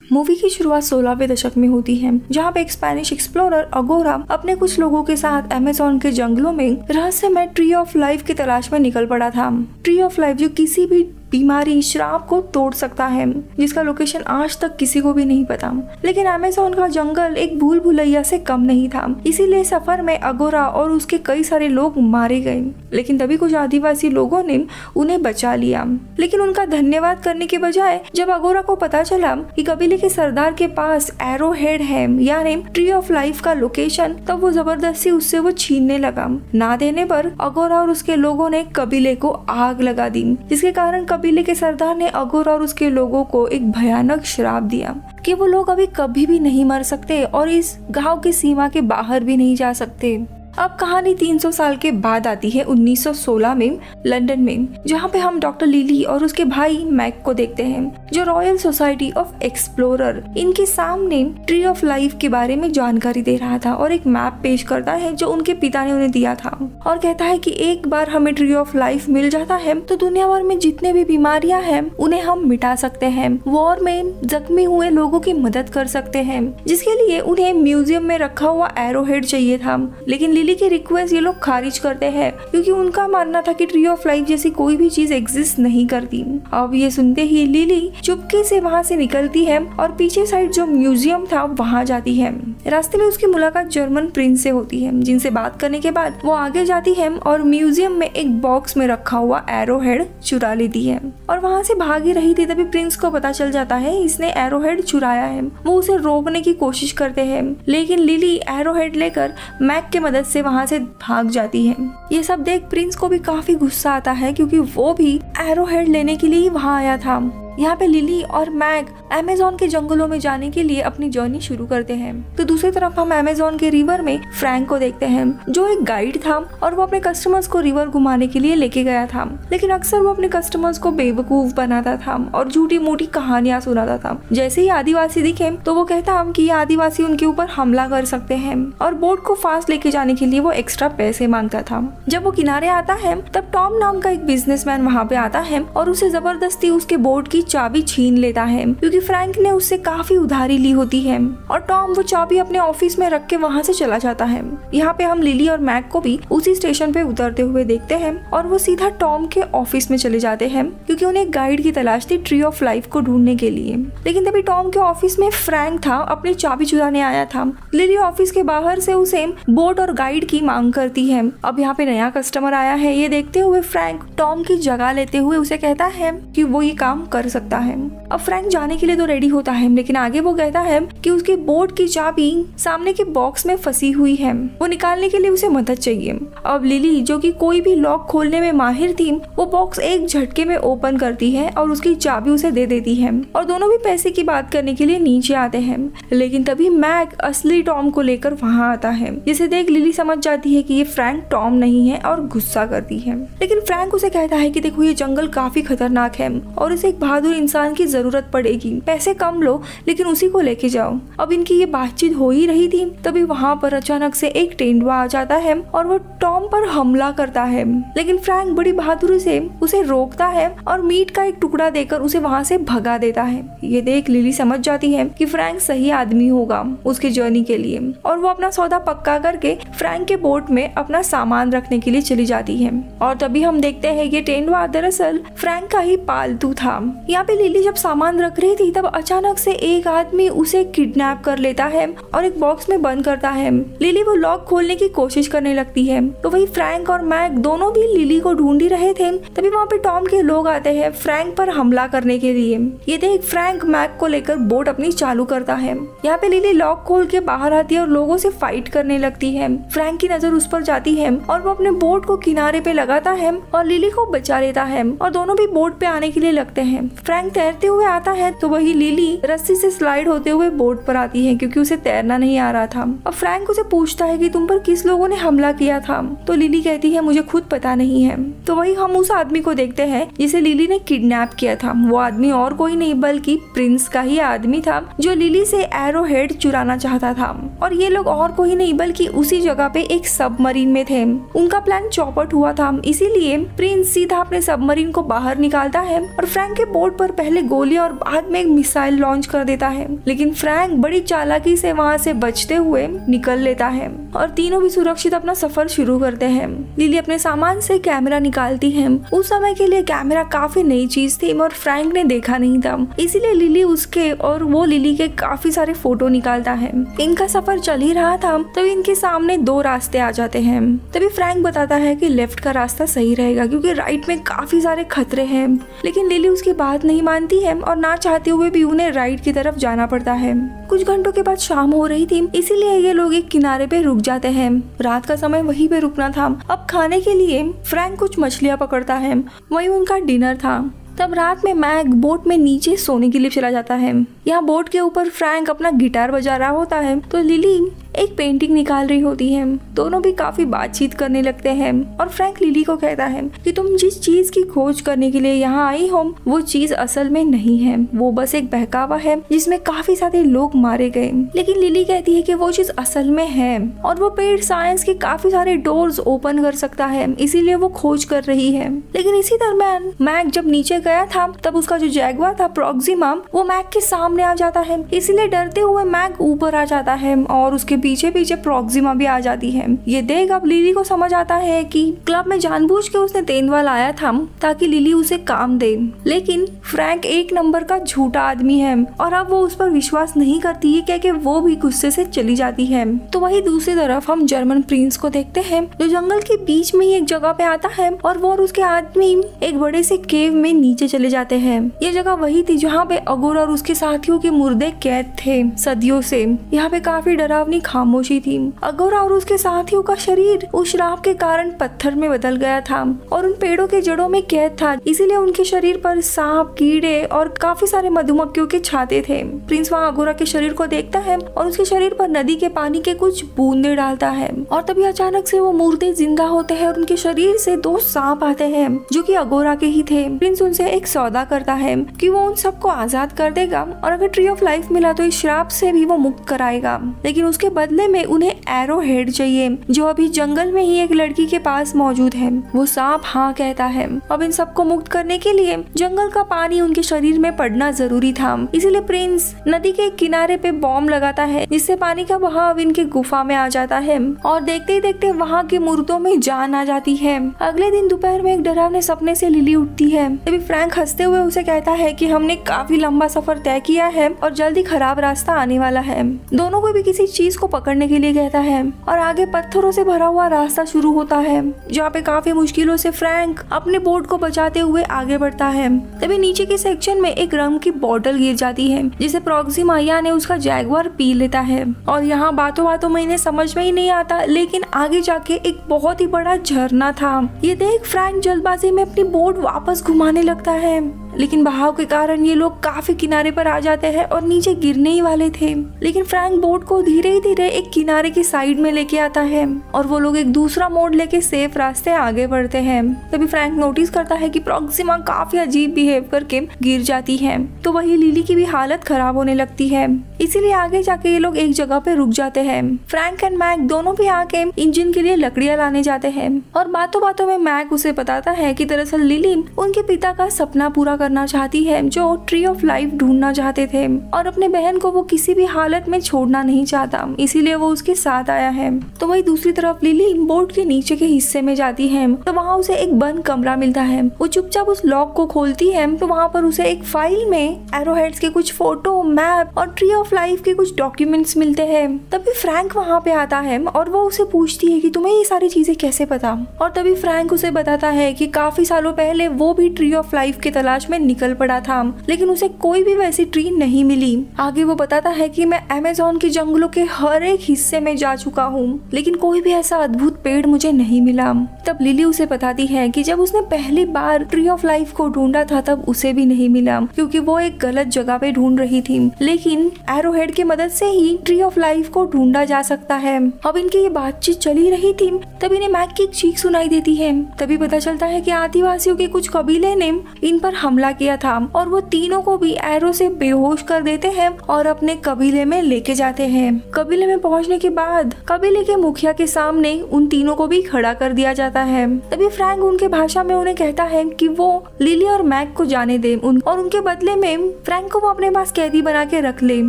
Movie की शुरुआत 16वें दशक में होती है, जहाँ पे एक स्पेनिश एक्सप्लोरर अगोरा अपने कुछ लोगों के साथ अमेज़न के जंगलों में रहस्यमय ट्री ऑफ लाइफ की तलाश में निकल पड़ा था। ट्री ऑफ लाइफ जो किसी भी बीमारी श्राप को तोड़ सकता है, जिसका लोकेशन आज तक किसी को भी नहीं पता। लेकिन अमेज़न का जंगल एक भूल भुलैया से कम नहीं था, इसीलिए सफर में अगोरा और उसके कई सारे लोग मारे गए। लेकिन तभी कुछ आदिवासी लोगों ने उन्हें बचा लिया। लेकिन उनका धन्यवाद करने के बजाय जब अगोरा को पता चला कि कबीले के सरदार के पास एरो हेड है, यानी ट्री ऑफ लाइफ का लोकेशन, तब वो जबरदस्ती उससे वो छीनने लगा। ना देने पर अगोरा और उसके लोगों ने कबीले को आग लगा दी, जिसके कारण कबीले के सरदार ने अगोरा और उसके लोगों को एक भयानक श्राप दिया कि वो लोग अभी कभी भी नहीं मर सकते और इस गांव की सीमा के बाहर भी नहीं जा सकते। अब कहानी 300 साल के बाद आती है 1916 में लंदन में, जहाँ पे हम डॉक्टर लिली और उसके भाई मैक को देखते हैं, जो रॉयल सोसाइटी ऑफ एक्सप्लोरर इनके सामने ट्री ऑफ लाइफ के बारे में जानकारी दे रहा था और एक मैप पेश करता है जो उनके पिता ने उन्हें दिया था, और कहता है कि एक बार हमें ट्री ऑफ लाइफ मिल जाता है तो दुनिया भर में जितने भी बीमारियां हैं उन्हें हम मिटा सकते हैं, वॉर में जख्मी हुए लोगों की मदद कर सकते हैं, जिसके लिए उन्हें म्यूजियम में रखा हुआ एरो हेड चाहिए था। लेकिन लिली की रिक्वेस्ट ये लोग खारिज करते हैं, क्योंकि उनका मानना था कि ट्री ऑफ लाइफ जैसी कोई भी चीज एग्जिस्ट नहीं करती। अब ये सुनते ही लिली चुपके से वहाँ से निकलती है और पीछे साइड जो म्यूजियम था वहाँ जाती है। रास्ते में उसकी मुलाकात जर्मन प्रिंस से होती है, जिनसे बात करने के बाद वो आगे जाती है और म्यूजियम में एक बॉक्स में रखा हुआ एरो हेड चुरा लेती है और वहाँ से भाग ही रही थी। तभी प्रिंस को पता चल जाता है इसने एरो हेड चुराया है। वो उसे रोकने की कोशिश करते हैं, लेकिन लिली एरो हेड लेकर मैक के मदद से वहाँ से भाग जाती है। ये सब देख प्रिंस को भी काफी गुस्सा आता है, क्योंकि वो भी एरो हेड लेने के लिए ही वहाँ आया था। यहाँ पे लिली और मैक अमेज़न के जंगलों में जाने के लिए अपनी जर्नी शुरू करते हैं। तो दूसरी तरफ हम अमेज़न के रिवर में फ्रैंक को देखते हैं, जो एक गाइड था और वो अपने कस्टमर्स को रिवर घुमाने के लिए लेके गया था। लेकिन अक्सर वो अपने कस्टमर्स को बेवकूफ बनाता था और झूठी मूठी कहानियां सुनाता था। जैसे ही आदिवासी दिखे तो वो कहता कि ये आदिवासी उनके ऊपर हमला कर सकते हैं, और बोट को फास्ट लेके जाने के लिए वो एक्स्ट्रा पैसे मांगता था। जब वो किनारे आता है तब टॉम नाम का एक बिजनेसमैन वहाँ पे आता है और उसे जबरदस्ती उसके बोट की चाबी छीन लेता है, क्योंकि फ्रैंक ने उससे काफी उधारी ली होती है, और टॉम वो चाबी अपने ऑफिस में रख के वहाँ से चला जाता है। यहाँ पे हम लिली और मैक को भी उसी स्टेशन पे उतरते हुए देखते हैं और वो सीधा टॉम के ऑफिस में चले जाते हैं, क्योंकि उन्हें गाइड की तलाश थी ट्री ऑफ लाइफ को ढूंढने के लिए। लेकिन तभी टॉम के ऑफिस में फ्रैंक था, अपनी चाबी चुराने आया था। लिली ऑफिस के बाहर से उसे बोट और गाइड की मांग करती है। अब यहाँ पे नया कस्टमर आया है, ये देखते हुए फ्रैंक टॉम की जगह लेते हुए उसे कहता है कि वो ये काम कर सकता है। अब फ्रैंक जाने के लिए तो रेडी होता है, लेकिन आगे वो कहता है कि उसकी बोट की चाबी सामने के बॉक्स में फंसी हुई है, वो निकालने के लिए उसे मदद चाहिए। अब लिली, जो कि कोई भी लॉक खोलने में माहिर थी, वो बॉक्स एक झटके में ओपन करती है और उसकी चाबी उसे दे देती है, और दोनों भी पैसे की बात करने के लिए नीचे आते हैं। लेकिन तभी मैक असली टॉम को लेकर वहाँ आता है, जिसे देख लिली समझ जाती है कि ये फ्रैंक टॉम नहीं है और गुस्सा करती है। लेकिन फ्रैंक उसे कहता है कि देखो ये जंगल काफी खतरनाक है और इसे एक बहादुर इंसान की जरूरत पड़ेगी, पैसे कम लो लेकिन उसी को लेके जाओ। अब इनकी ये बातचीत हो ही रही थी, तभी वहाँ पर अचानक से एक तेंदुआ आ जाता है और वो टॉम पर हमला करता है। लेकिन फ्रैंक बड़ी बहादुरी से उसे रोकता है और मीट का एक टुकड़ा देकर उसे वहाँ से भगा देता है। ये देख लिली समझ जाती है कि फ्रैंक सही आदमी होगा उसकी जर्नी के लिए, और वो अपना सौदा पक्का करके फ्रैंक के बोट में अपना सामान रखने के लिए चली जाती है। और तभी हम देखते हैं ये तेंदुआ दरअसल फ्रैंक का ही पालतू था। यहाँ पे लिली जब सामान रख रही थी तब अचानक से एक आदमी उसे किडनैप कर लेता है और एक बॉक्स में बंद करता है। लिली वो लॉक खोलने की कोशिश करने लगती है, तो वही फ्रैंक और मैक दोनों भी लिली को ढूंढ ही रहे थे। तभी वहाँ पे टॉम के लोग आते हैं फ्रैंक पर हमला करने के लिए। ये देख फ्रैंक मैक को लेकर बोट अपनी चालू करता है। यहाँ पे लिली लॉक खोल के बाहर आती है और लोगों से फाइट करने लगती है। फ्रैंक की नजर उस पर जाती है और वो अपने बोट को किनारे पे लगाता है और लिली को बचा लेता है, और दोनों भी बोट पे आने के लिए लगते हैं। फ्रैंक तैरते हुए आता है तो वही लिली रस्सी से स्लाइड होते हुए बोट पर आती है, क्योंकि उसे तैरना नहीं आ रहा था। अब फ्रैंक उसे पूछता है कि तुम पर किस लोगों ने हमला किया था, तो लिली कहती है मुझे खुद पता नहीं है। तो वही हम उस आदमी को देखते हैं जिसे लिली ने किडनैप किया था। वो आदमी और कोई नहीं बल्कि प्रिंस का ही आदमी था, जो लिली से एरो हेड चुराना चाहता था। और ये लोग और कोई नहीं बल्कि उसी जगह पे एक सबमरीन में थे। उनका प्लान चौपट हुआ था, इसीलिए प्रिंस सीधा अपने सबमरीन को बाहर निकालता है और फ्रैंक के बोट एयरपोर्ट पर पहले गोली और बाद में एक मिसाइल लॉन्च कर देता है, लेकिन फ्रैंक बड़ी चालाकी से वहाँ से बचते हुए निकल लेता है और तीनों भी सुरक्षित अपना सफर शुरू करते हैं। लिली अपने सामान से कैमरा निकालती है। उस समय के लिए कैमरा काफी नई चीज थी और फ्रैंक ने देखा नहीं था, इसीलिए लिली उसके और वो लिली के काफी सारे फोटो निकालता है। इनका सफर चल ही रहा था तभी इनके सामने दो रास्ते आ जाते हैं। तभी फ्रैंक बताता है कि लेफ्ट का रास्ता सही रहेगा क्योंकि राइट में काफी सारे खतरे हैं, लेकिन लिली उसकी बात नहीं मानती है और ना चाहते हुए भी उन्हें राइट की तरफ जाना पड़ता है। कुछ घंटों के बाद शाम हो रही थी, इसीलिए ये लोग एक किनारे पे रुक जाते हैं। रात का समय वहीं पे रुकना था। अब खाने के लिए फ्रैंक कुछ मछलियाँ पकड़ता है, वही उनका डिनर था। तब रात में मैग बोट में नीचे सोने के लिए चला जाता है। यहाँ बोट के ऊपर फ्रैंक अपना गिटार बजा रहा होता है तो लिली एक पेंटिंग निकाल रही होती है। दोनों भी काफी बातचीत करने लगते हैं और फ्रैंक लिली को कहता है कि तुम जिस चीज की खोज करने के लिए यहाँ आई हो वो चीज असल में नहीं है, वो बस एक बहकावा है जिसमें काफी सारे लोग मारे गए। लेकिन लिली कहती है कि वो चीज असल में है और वो पेड़ साइंस के काफी सारे डोर्स ओपन कर सकता है, इसीलिए वो खोज कर रही है। लेकिन इसी दरम्यान मैग जब नीचे गया था तब उसका जो जैगुआर था प्रॉक्सिमा वो मैग के सामने आ जाता है, इसीलिए डरते हुए मैग ऊपर आ जाता है और उसके पीछे पीछे प्रॉक्सिमा भी आ जाती है। ये देख अब लिली को समझ आता है कि क्लब में जानबूझ के उसने तेंदुआ लाया था ताकि लिली उसे काम दे, लेकिन फ्रैंक एक नंबर का झूठा आदमी है और अब वो उस पर विश्वास नहीं करती है क्योंकि वो भी गुस्से से चली जाती है। तो वही दूसरी तरफ हम जर्मन प्रिंस को देखते हैं जो जंगल के बीच में ही एक जगह पे आता है और वो और उसके आदमी एक बड़े से केव में नीचे चले जाते हैं। ये जगह वही थी जहाँ पे अगोर और उसके साथियों के मुर्दे कैद थे सदियों से। यहाँ पे काफी डरावनी खामोशी थी। अगोरा और उसके साथियों का शरीर उस श्राप के कारण पत्थर में बदल गया था और उन पेड़ों के जड़ों में कैद था, इसीलिए उनके शरीर पर सांप, कीड़े और काफी सारे मधुमक्खियों के छाते थे। प्रिंस वहाँ अगोरा के शरीर को देखता है और उसके शरीर पर नदी के पानी के कुछ बूंदे डालता है और तभी अचानक से वो मुर्दे जिंदा होते हैं और उनके शरीर से दो सांप आते हैं जो कि अगोरा के ही थे। प्रिंस उनसे एक सौदा करता है कि वो उन सबको आजाद कर देगा और अगर ट्री ऑफ लाइफ मिला तो इस श्राप से भी वो मुक्त कराएगा, लेकिन उसके बदले में उन्हें एरो हेड चाहिए जो अभी जंगल में ही एक लड़की के पास मौजूद है। वो सांप हाँ कहता है। अब इन सबको मुक्त करने के लिए जंगल का पानी उनके शरीर में पड़ना जरूरी था, इसीलिए प्रिंस नदी के किनारे पे बॉम्ब लगाता है जिससे पानी का बहाव इनके गुफा में आ जाता है और देखते ही देखते वहाँ के मुर्दों में जान आ जाती है। अगले दिन दोपहर में एक डरावने सपने से लिली उठती है। तभी फ्रैंक हंसते हुए उसे कहता है कि हमने काफी लंबा सफर तय किया है और जल्दी खराब रास्ता आने वाला है। दोनों को भी किसी चीज को पकड़ने के लिए कहता है और आगे पत्थरों से भरा हुआ रास्ता शुरू होता है जहाँ पे काफी मुश्किलों से फ्रैंक अपने बोट को बचाते हुए आगे बढ़ता है। तभी नीचे के सेक्शन में एक रम की बोतल गिर जाती है जिसे प्रॉक्सिमा यानी उसका जैगुआर पी लेता है और यहाँ बातों बातों में इन्हें समझ में ही नहीं आता, लेकिन आगे जाके एक बहुत ही बड़ा झरना था। ये देख फ्रैंक जल्दबाजी में अपनी बोट वापस घुमाने लगता है, लेकिन बहाव के कारण ये लोग काफी किनारे पर आ जाते हैं और नीचे गिरने ही वाले थे। लेकिन फ्रैंक बोट को धीरे धीरे एक किनारे की साइड में लेके आता है और वो लोग एक दूसरा मोड़ लेके सेफ रास्ते आगे बढ़ते हैं। तभी फ्रैंक नोटिस करता है कि प्रॉक्सिमा काफी अजीब बिहेव करके गिर जाती है, तो वही लिली की भी हालत खराब होने लगती है। इसीलिए आगे जाके ये लोग एक जगह पे रुक जाते हैं। फ्रैंक एंड मैग दोनों भी आके इंजन के लिए लकड़ियां लाने जाते हैं और बातों बातों में मैग उसे बताता है कि दरअसल लिली उनके पिता का सपना पूरा करना चाहती है जो ट्री ऑफ लाइफ ढूंढना चाहते थे और अपने बहन को वो किसी भी हालत में छोड़ना नहीं चाहता, इसीलिए वो उसके साथ आया है। तो वही दूसरी तरफ लिली बोट के नीचे के हिस्से में जाती है तो वहाँ उसे एक बंद कमरा मिलता है। वो चुपचाप उस लॉक को खोलती है तो वहाँ पर उसे एक फाइल में एरोहेड्स के कुछ फोटो, मैप और ट्री ऑफ लाइफ के कुछ डॉक्यूमेंट्स मिलते हैं। तभी फ्रैंक वहाँ पे आता है और वो उसे पूछती है कि तुम्हें ये सारी चीजें कैसे पता, और तभी फ्रैंक उसे बताता है कि काफी सालों पहले वो भी ट्री ऑफ लाइफ की तलाश में निकल पड़ा था, लेकिन उसे कोई भी वैसी ट्री नहीं मिली। आगे वो बताता है कि मैं अमेज़न के जंगलों के हर एक हिस्से में जा चुका हूँ, लेकिन कोई भी ऐसा अद्भुत पेड़ मुझे नहीं मिला। तब लिली उसे बताती है कि जब उसने पहली बार ट्री ऑफ लाइफ को ढूंढा था तब उसे भी नहीं मिला क्योंकि वो एक गलत जगह पे ढूंढ रही थी, लेकिन एरोहेड की मदद से ही ट्री ऑफ लाइफ को ढूंढा जा सकता है। अब इनकी ये बातचीत चली रही थी तब इन्हें मैग की एक चीख सुनाई देती है। तभी पता चलता है कि आदिवासियों के कुछ कबीले ने इन पर हमला हमला किया था और वो तीनों को भी एरो से बेहोश कर देते हैं और अपने कबीले में लेके जाते हैं। कबीले में पहुंचने के बाद कबीले के मुखिया के सामने उन तीनों को भी खड़ा कर दिया जाता है। तभी फ्रैंक उनके भाषा में उन्हें कहता है कि वो लिली और मैक को जाने दे और उनके बदले में फ्रैंक को वो अपने पास कैदी बना के रख ले।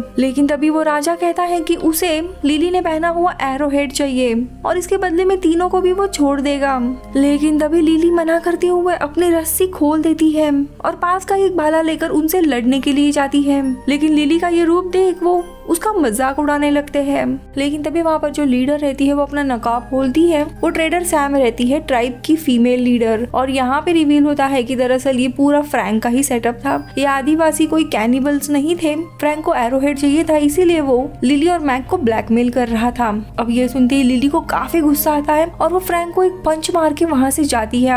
लेकिन तभी वो राजा कहता है कि उसे लिली ने पहना हुआ एरो हेड चाहिए और इसके बदले में तीनों को भी वो छोड़ देगा। लेकिन तभी लिली मना करते हुए अपनी रस्सी खोल देती है और पास का एक भाला लेकर उनसे लड़ने के लिए जाती है। लेकिन लिली का ये रूप देख वो उसका मजाक उड़ाने लगते हैं। लेकिन तभी वहाँ पर जो लीडर रहती है वो अपना नकाब खोलती है। वो ट्रेडर सैम रहती है, ट्राइब की फीमेल लीडर। और यहाँ पे रिवील होता है कि दरअसल ये पूरा फ्रैंक का ही सेटअप था। ये आदिवासी कोई कैनिबल्स नहीं थे। फ्रैंक को एरोहेड चाहिए था, इसीलिए वो लिली और मैक को ब्लैकमेल कर रहा था। अब ये सुनते ही लिली को काफी गुस्सा आता है और वो फ्रैंक को एक पंच मार के वहाँ से जाती है।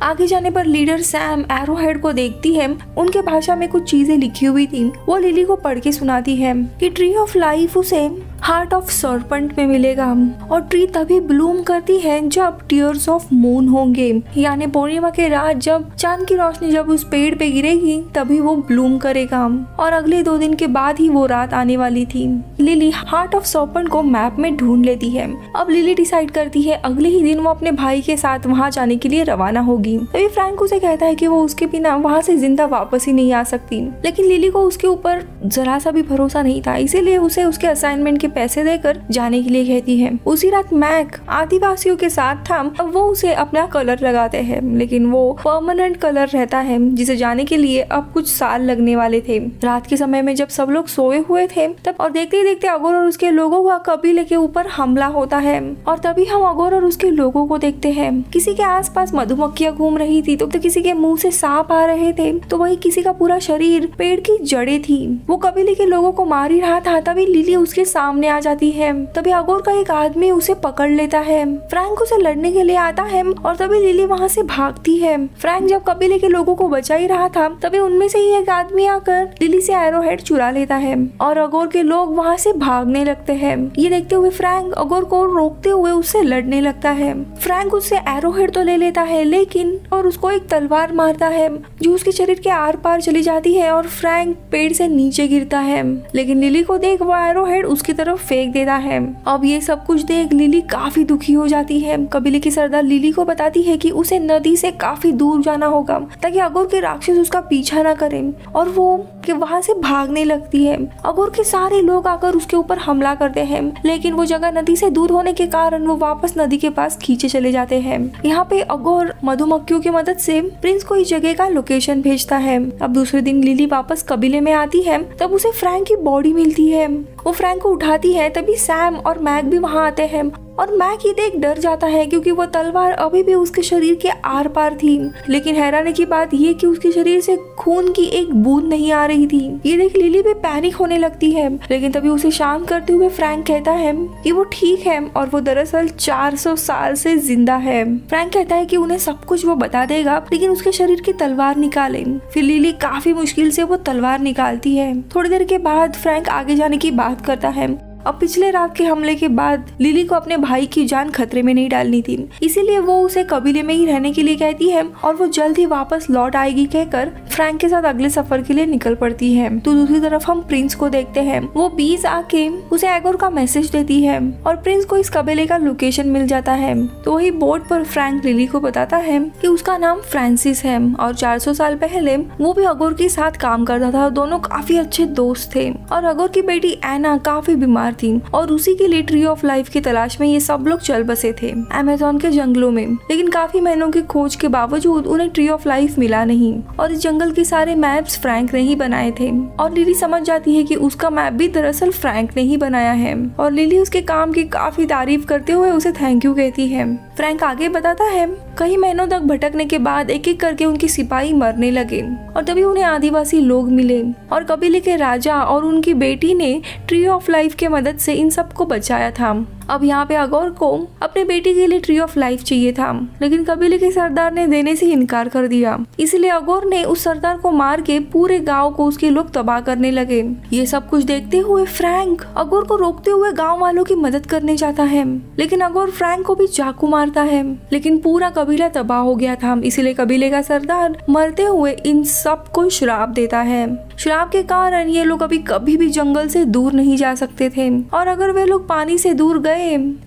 आगे जाने पर लीडर सैम एरोहेड को देखती है। उनके भाषा में कुछ चीजें लिखी हुई थी, वो लिली को पढ़ के सुनाती है कि ट्री ऑफ लाइफ उसे हार्ट ऑफ सर्पेंट में मिलेगा और ट्री तभी ब्लूम करती है जब टीयर्स ऑफ मून होंगे, यानी पूर्णिमा के रात जब चांद की रोशनी जब उस पेड़ पे गिरेगी तभी वो ब्लूम करेगा। और अगले 2 दिन के बाद ही वो रात आने वाली थी। लिली हार्ट ऑफ सर्पेंट को मैप में ढूंढ लेती है। अब लिली डिसाइड करती है अगले ही दिन वो अपने भाई के साथ वहाँ जाने के लिए रवाना होगी। तभी फ्रैंक उसे कहता है कि वो उसके बिना वहाँ से जिंदा वापस ही नहीं आ सकती। लेकिन लिली को उसके ऊपर जरा सा भी भरोसा नहीं था, इसीलिए उसे उसके असाइनमेंट के पैसे देकर जाने के लिए कहती है। उसी रात मैक आदिवासियों के साथ था। अब वो उसे अपना कलर लगाते हैं, लेकिन वो परमानेंट कलर रहता है जिसे जाने के लिए अब कुछ साल लगने वाले थे। रात के समय में जब सब लोग सोए हुए थे तब और देखते ही देखते अगोर और उसके लोगों का कबीले के ऊपर हमला होता है। और तभी हम अगोर और उसके लोगों को देखते हैं। किसी के आसपास मधुमक्खियां घूम रही थी तो किसी के मुंह से सांप आ रहे थे, तो वही किसी का पूरा शरीर पेड़ की जड़ें थी। वो कबीले के लोगों को मार ही रहा था। तभी लिली उसके सामने आ जाती है। तभी अगोर का एक आदमी उसे पकड़ लेता है। फ्रैंक उसे लड़ने के लिए आता है और तभी लिली वहाँ से भागती है। फ्रैंक जब कबीले के लोगों को बचा ही रहा था तभी उनमें से ही एक आदमी आकर लिली से एरोहेड चुरा लेता है और अगोर के लोग वहाँ से भागने लगते हैं। ये देखते हुए फ्रैंक अगोर को रोकते हुए उससे लड़ने लगता है। फ्रैंक उससे एरोहेड तो ले लेता है लेकिन और उसको एक तलवार मारता है जो उसके शरीर के आर पार चली जाती है और फ्रैंक पेड़ से नीचे गिरता है। लेकिन लिली को देख वो एरोहेड उसकी तरफ फेंक देता है। अब ये सब कुछ देख लिली काफी दुखी हो जाती है। कबीले की सरदार लिली को बताती है कि उसे नदी से काफी दूर जाना होगा ताकि अगोर के राक्षस उसका पीछा न करें और वो वहां से भागने लगती है। अगोर के सारे लोग आकर उसके ऊपर हमला करते हैं, लेकिन वो जगह नदी से दूर होने के कारण वो वापस नदी के पास खींचे चले जाते हैं। यहाँ पे अगोर मधुमक्खियों की मदद से प्रिंस को इस जगह का लोकेशन भेजता है। अब दूसरे दिन लिली वापस कबीले में आती है, तब उसे फ्रैंक की बॉडी मिलती है। वो फ्रैंक को उठाती है। तभी सैम और मैक भी वहाँ आते हैं और मैक ये देख डर जाता है क्योंकि वो तलवार अभी भी उसके शरीर के आर पार थी। लेकिन हैरानी की बात ये कि उसके शरीर से खून की एक बूंद नहीं आ रही थी। ये देख लिली भी पैनिक होने लगती है, लेकिन तभी उसे शांत करते हुए फ्रैंक कहता है कि वो ठीक है और वो दरअसल 400 साल से जिंदा है। फ्रैंक कहता है कि उन्हें सब कुछ वो बता देगा, लेकिन उसके शरीर की तलवार निकाले। फिर लिली काफी मुश्किल से वो तलवार निकालती है। थोड़ी देर के बाद फ्रैंक आगे जाने की बात करता है। अब पिछले रात के हमले के बाद लिली को अपने भाई की जान खतरे में नहीं डालनी थी, इसीलिए वो उसे कबीले में ही रहने के लिए कहती है और वो जल्द ही वापस लौट आएगी कहकर फ्रैंक के साथ अगले सफर के लिए निकल पड़ती है। तो दूसरी तरफ हम प्रिंस को देखते हैं। वो बीज आके उसे एगोर का मैसेज देती है और प्रिंस को इस कबीले का लोकेशन मिल जाता है। तो वही बोर्ड पर फ्रैंक लिली को बताता है कि उसका नाम फ्रांसिस है और 400 साल पहले वो भी अगोर के साथ काम करता था। दोनों काफी अच्छे दोस्त थे और अगोर की बेटी एना काफी बीमार थी और उसी के लिए ट्री ऑफ लाइफ की तलाश में ये सब लोग चल बसे थे अमेज़न के जंगलों में। लेकिन काफी महीनों की खोज के बावजूद उन्हें ट्री ऑफ लाइफ मिला नहीं और इस जंगल के सारे मैप्स फ्रैंक ने ही बनाए थे। और लिली समझ जाती है कि उसका मैप भी दरअसल फ्रैंक ने ही बनाया है और लिली उसके काम की काफी तारीफ करते हुए उसे थैंक यू कहती है। फ्रैंक आगे बताता है कई महीनों तक भटकने के बाद एक एक करके उनके सिपाही मरने लगे और तभी उन्हें आदिवासी लोग मिले और कबीले के राजा और उनकी बेटी ने ट्री ऑफ लाइफ के मदद से इन सबको बचाया था। अब यहाँ पे अगोर को अपने बेटी के लिए ट्री ऑफ लाइफ चाहिए था, लेकिन कबीले के सरदार ने देने से इनकार कर दिया। इसलिए अगोर ने उस सरदार को मार के पूरे गांव को उसके लोग तबाह करने लगे। ये सब कुछ देखते हुए फ्रैंक अगोर को रोकते हुए गांव वालों की मदद करने जाता है, लेकिन अगोर फ्रैंक को भी चाकू मारता है। लेकिन पूरा कबीला तबाह हो गया था, इसलिए कबीले का सरदार मरते हुए इन सब को श्राप देता है। श्राप के कारण ये लोग अभी कभी भी जंगल से दूर नहीं जा सकते थे, और अगर वे लोग पानी से दूर गए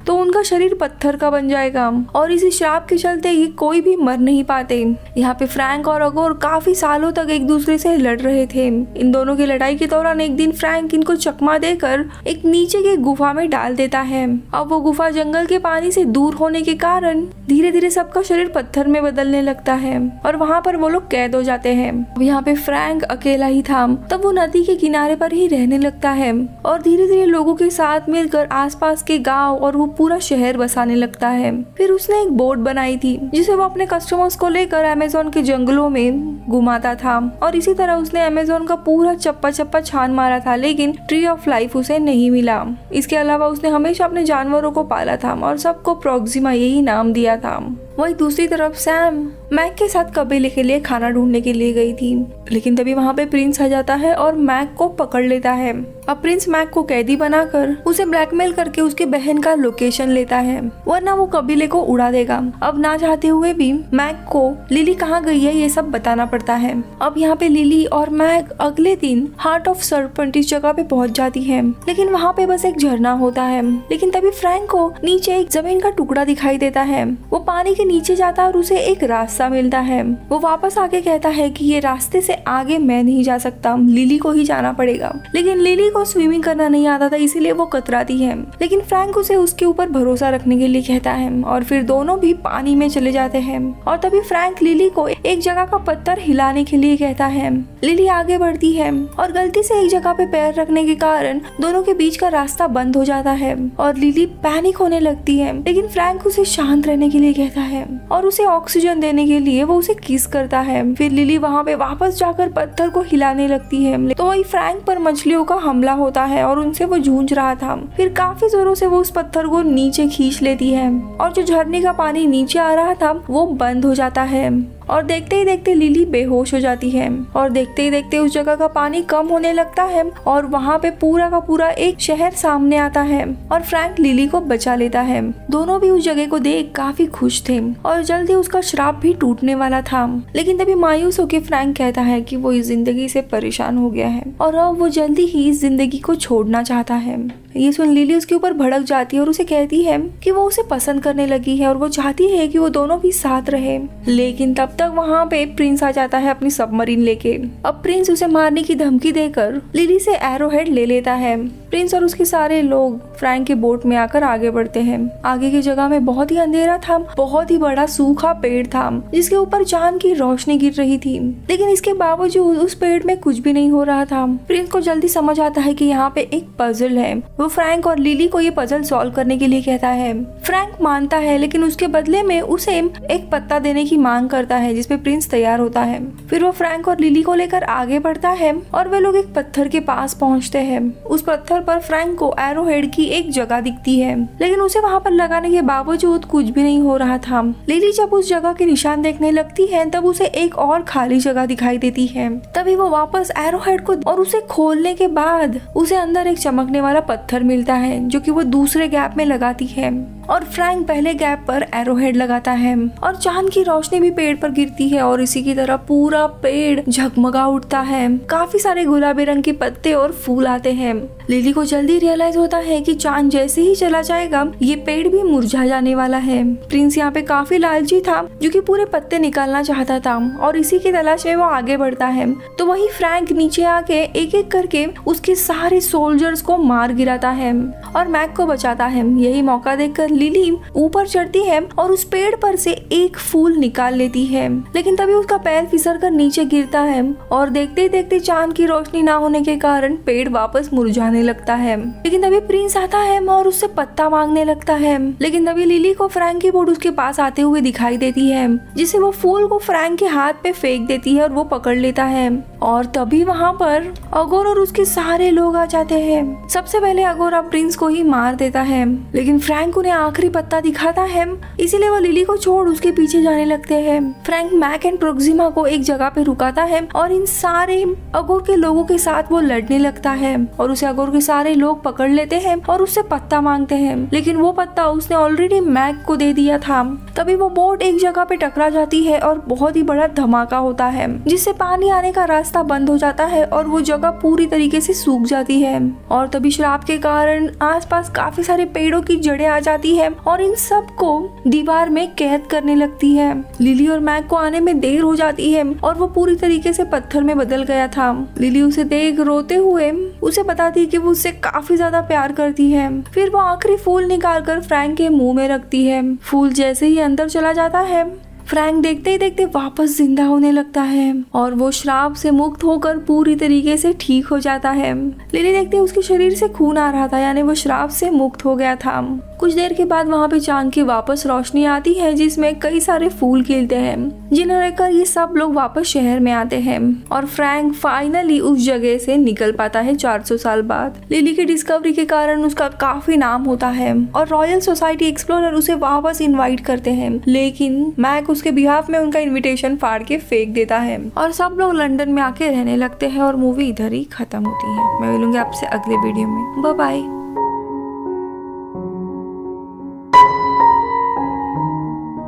तो उनका शरीर पत्थर का बन जाएगा, और इसी श्राप के चलते ये कोई भी मर नहीं पाते। यहाँ पे फ्रैंक और अगोर काफी सालों तक एक दूसरे से लड़ रहे थे। इन दोनों की लड़ाई के दौरान एक दिन फ्रैंक इनको चकमा देकर एक नीचे की गुफा में डाल देता है। अब वो गुफा जंगल के पानी से दूर होने के कारण धीरे धीरे सबका शरीर पत्थर में बदलने लगता है, और वहाँ पर वो लोग कैद हो जाते हैं। यहाँ पे फ्रैंक अकेला ही था, तब वो नदी के किनारे पर ही रहने लगता है, और धीरे धीरे लोगों के साथ मिलकर आसपास के गांव और वो पूरा शहर बसाने लगता है। फिर उसने एक बोट बनाई थी जिसे वो अपने कस्टमर्स को लेकर अमेज़न के जंगलों में घुमाता था, और इसी तरह उसने अमेज़न का पूरा चप्पा चप्पा छान मारा था, लेकिन ट्री ऑफ लाइफ उसे नहीं मिला। इसके अलावा उसने हमेशा अपने जानवरों को पाला था और सबको प्रोक्सिमा यही नाम दिया था। वही दूसरी तरफ सैम मैक के साथ कबीले के लिए खाना ढूंढने के लिए गई थी, लेकिन तभी वहाँ पे प्रिंस आ जाता है और मैक को पकड़ लेता है। अब प्रिंस मैक को कैदी बनाकर उसे ब्लैकमेल करके उसके बहन का लोकेशन लेता है, वरना वो कबीले को उड़ा देगा। अब ना चाहते हुए भी मैक को लिली कहाँ गई है ये सब बताना पड़ता है। अब यहाँ पे लिली और मैक अगले दिन हार्ट ऑफ सर्पेंट इस जगह पे पहुँच जाती है, लेकिन वहाँ पे बस एक झरना होता है। लेकिन तभी फ्रैंक को नीचे एक जमीन का टुकड़ा दिखाई देता है। वो पानी के नीचे जाता है और उसे एक रास्ता मिलता है। वो वापस आके कहता है कि ये रास्ते से आगे मैं नहीं जा सकता, लिली को ही जाना पड़ेगा। लेकिन लिली को स्विमिंग करना नहीं आता था, इसीलिए वो कतराती है। लेकिन फ्रैंक उसे उसके ऊपर भरोसा रखने के लिए कहता है, और फिर दोनों भी पानी में चले जाते हैं। और तभी फ्रैंक लिली को एक जगह का पत्थर हिलाने के लिए कहता है। लिली आगे बढ़ती है और गलती से एक जगह पे पैर रखने के कारण दोनों के बीच का रास्ता बंद हो जाता है, और लिली पैनिक होने लगती है। लेकिन फ्रैंक उसे शांत रहने के लिए कहता है और उसे ऑक्सीजन देने के लिए वो उसे किस करता है। फिर लिली वहाँ पे वापस जाकर पत्थर को हिलाने लगती है, तो वही फ्रैंक पर मछलियों का हमला होता है और उनसे वो जूझ रहा था। फिर काफी जोरों से वो उस पत्थर को नीचे खींच लेती है, और जो झरने का पानी नीचे आ रहा था वो बंद हो जाता है, और देखते ही देखते लिली बेहोश हो जाती है। और देखते ही देखते उस जगह का पानी कम होने लगता है, और वहाँ पे पूरा का पूरा एक शहर सामने आता है, और फ्रैंक लिली को बचा लेता है। दोनों भी उस जगह को देख काफी खुश थे, और जल्दी उसका श्राप भी टूटने वाला था। लेकिन तभी मायूस होकर फ्रैंक कहता है कि वो इस जिंदगी से परेशान हो गया है, और अब वो जल्दी ही इस जिंदगी को छोड़ना चाहता है। ये सुन लिली उसके ऊपर भड़क जाती है और उसे कहती है कि वो उसे पसंद करने लगी है, और वो चाहती है कि वो दोनों भी साथ रहे। लेकिन तब तक वहाँ पे प्रिंस आ जाता है अपनी सबमरीन लेके। अब प्रिंस उसे मारने की धमकी देकर लिली से एरोहेड ले लेता है। प्रिंस और उसके सारे लोग फ्रैंक के बोट में आकर आगे बढ़ते हैं। आगे की जगह में बहुत ही अंधेरा था, बहुत ही बड़ा सूखा पेड़ था जिसके ऊपर चांद की रोशनी गिर रही थी, लेकिन इसके बावजूद उस पेड़ में कुछ भी नहीं हो रहा था। प्रिंस को जल्दी समझ आता है कि यहाँ पे एक पजल है। वो फ्रैंक और लिली को ये पजल सॉल्व करने के लिए कहता है। फ्रैंक मानता है, लेकिन उसके बदले में उसे एक पत्ता देने की मांग करता है, जिसपे प्रिंस तैयार होता है। फिर वो फ्रैंक और लिली को लेकर आगे बढ़ता है, और वे लोग एक पत्थर के पास पहुँचते हैं। उस पत्थर पर फ्रैंक को एरोहेड की एक जगह दिखती है, लेकिन उसे वहाँ पर लगाने के बावजूद कुछ भी नहीं हो रहा था। लिली जब उस जगह के निशान देखने लगती है, तब उसे एक और खाली जगह दिखाई देती है। तभी वो वापस एरोहेड को, और उसे खोलने के बाद उसे अंदर एक चमकने वाला पत्थर मिलता है, जो कि वो दूसरे गैप में लगाती है, और फ्रैंक पहले गैप पर एरोहेड लगाता है, और चांद की रोशनी भी पेड़ पर गिरती है, और इसी की तरह पूरा पेड़ झगमगा उठता है। काफी सारे गुलाबी रंग के पत्ते और फूल आते हैं। लिली को जल्दी रियलाइज होता है कि चांद जैसे ही चला जाएगा ये पेड़ भी मुरझा जाने वाला है। प्रिंस यहाँ पे काफी लालची था, जो कि पूरे पत्ते निकालना चाहता था, और इसी की तलाश में वो आगे बढ़ता है। तो वही फ्रैंक नीचे आके एक एक करके उसके सारे सोल्जर्स को मार गिराता है और मैक को बचाता है। यही मौका देखकर लिली ऊपर चढ़ती है और उस पेड़ पर से एक फूल निकाल लेती है, लेकिन तभी उसका पैर फिसल कर नीचे गिरता है, और देखते ही देखते चांद की रोशनी ना होने के कारण पेड़ वापस मुरझाने लगता है। लेकिन तभी प्रिंस आता है और उससे पत्ता मांगने लगता है, लेकिन तभी लिली को फ्रैंक की बोट उसके पास आते हुए दिखाई देती है, जिसे वो फूल को फ्रैंक के हाथ पे फेंक देती है और वो पकड़ लेता है, और तभी वहाँ पर अगोर और उसके सारे लोग आ जाते हैं। सबसे पहले अगोरा प्रिंस को ही मार देता है, लेकिन फ्रैंक उन्हें आखिरी पत्ता दिखाता है, इसीलिए वो लिली को छोड़ उसके पीछे जाने लगते हैं। फ्रैंक मैक एंड प्रोक्सिमा को एक जगह पे रुकाता है और इन सारे अगोर के लोगों के साथ वो लड़ने लगता है और उसे अगोर के सारे लोग पकड़ लेते हैं और उससे पत्ता मांगते हैं, लेकिन वो पत्ता उसने ऑलरेडी मैक को दे दिया था। तभी वो बोट एक जगह पे टकरा जाती है और बहुत ही बड़ा धमाका होता है, जिससे पानी आने का रास्ता बंद हो जाता है और वो जगह पूरी तरीके से सूख जाती है। और तभी श्राप के कारण आसपास काफी सारे पेड़ों की जड़ें आ जाती है और इन सब को दीवार में कैद करने लगती है। लिली और मैक को आने में देर हो जाती है और वो पूरी तरीके से पत्थर में बदल गया था। लिली उसे देख रोते हुए उसे बताती है कि वो उससे काफी ज्यादा प्यार करती है। फिर वो आखिरी फूल निकालकर फ्रैंक के मुंह में रखती है। फूल जैसे ही अंदर चला जाता है, फ्रैंक देखते ही देखते वापस जिंदा होने लगता है और वो श्राप से मुक्त होकर पूरी तरीके से ठीक हो जाता है। लिली देखते उसके शरीर से खून आ रहा था, यानी वो श्राप से मुक्त हो गया था। कुछ देर के बाद वहाँ पे चांद की वापस रोशनी आती है, जिसमें कई सारे फूल खिलते हैं, जिन्हें लेकर ये सब लोग वापस शहर में आते हैं और फ्रैंक फाइनली उस जगह से निकल पाता है 400 साल बाद। लिली की डिस्कवरी के कारण उसका काफी नाम होता है और रॉयल सोसाइटी एक्सप्लोरर उसे वापस इनवाइट करते हैं, लेकिन मैक उसके बिहाफ में उनका इनविटेशन फाड़ के फेंक देता है और सब लोग लंदन में आके रहने लगते हैं और मूवी इधर ही खत्म होती है। मैं मिलूंगी आपसे अगले वीडियो में। Bye bye.